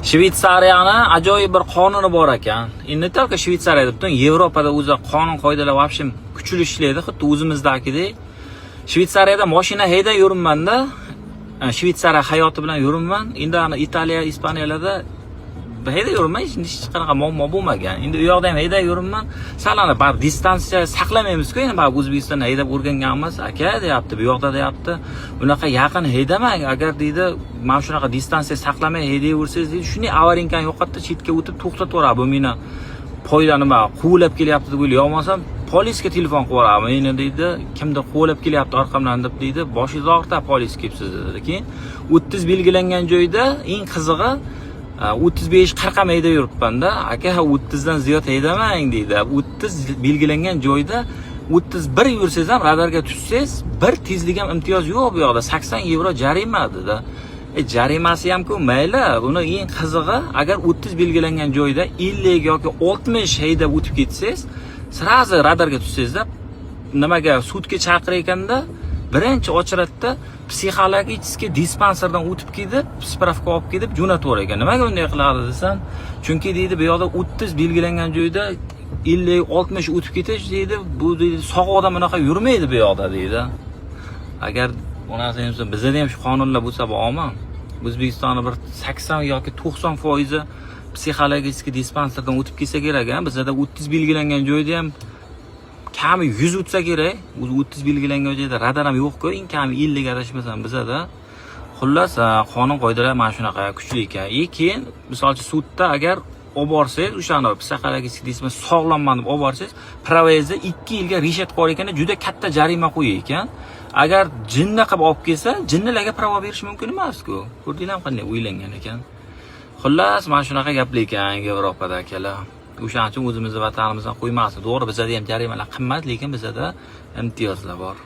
Shvetsariyani ajoyib bir qonuni bor ekan. Endi только Shvetsariyada butun Yevropada o'zi qonun qoidalar вообще kuchli ishlaydi, xuddi o'zimizdagidek. Shvetsariyada mashina hayda yuribman-da. Shvetsariya hayoti bilan yuribman. Endi ana Italiya, Ispaniyalarda hayda yuribman, hech qanaqa muammo bo'lmagan. Endi u yoqda ham hayda yuribman. Salani bar distansiya saqlamaymiz-ku, endi bar O'zbekistonda haydab o'rgangan emas, aka deyapti, bu yoqda deyapti. Bunaqa yaqin haydamang, agar deydi, mana shunaqa distansiya saqlamay haydayversangiz deydi, shunday avarinkani yo'qotdi, chetga o'tib to'xtatib yuboradi. Bu meni poyda nima quvlab kelyapti deb o'ylayolmasam, polisga telefon qilaman. Meni deydi, kimdir quvlab kelyapti orqamdan deb deydi, boshingizni og'ritadi polis kelibsiz dedi. Keyin 30 belgilangan joyda eng qizig'i 35-40 ham hayda yuribman-da. Aka 30 dan ziyod haydamang deydi. 30 belgilangan joyda 31 yursangiz ham radarga tushsangiz bir tezlik ham imtiyoz yo'q bu yoqda. 80 yevro jarima dedi. Jarimasi ham-ku mayli. Buni eng qizig'i, agar 30 belgilangan joyda 50 yoki 60 haydab o'tib ketsangiz, sirazi radarga tushsangizda nimaga sudga chaqirayotganda birinchi ochratda psixologik dispanserdan o'tib ketib, spravka olib ketib jo'natib ekan. Nimaga bunday qiladi desam, chunki deydi, bu yoqda 30 belgilangan joyda 50-60 o'tib ketish deydi, bu deydi sog' odam bunaqa yurmaydi bu yoqda deydi. Agar bu narsa ham bizda ham shu qonunlar bo'lsa bo'lman. O'zbekistonning bir 80 yoki 90% psixologik dispanserdan o'tib kelsa kerak, bizda 30 belgilangan joyda ham kami 100 o'tsa kerak. O'zi 30 belgilangan joyda radar ham yo'q-ku, eng kami 50 ga adashmasam bizda. Xullas, qonun qoidalar mana shunaqa kuchli ekan. Keyin misolchi sudda agar olib borsangiz, o'shani psixologik dispan sog'lomman deb olib borsangiz, provaizda 2 yilga rishat qor ekanda juda katta jarima qo'yar ekan. Agar jinni qilib olib kelsa, jinnilarga pravo berish mumkin emas-ku. Ko'rdinglarmi qanday o'ylangan ekan? Xullas, mana shunaqa gaplar ekan Yevropada akalar. O'shaning uchun o'zimizning vatanimizdan qo'ymasdi. To'g'ri, bizda ham jarimalar qimmat, lekin bizda imtiyozlar bor.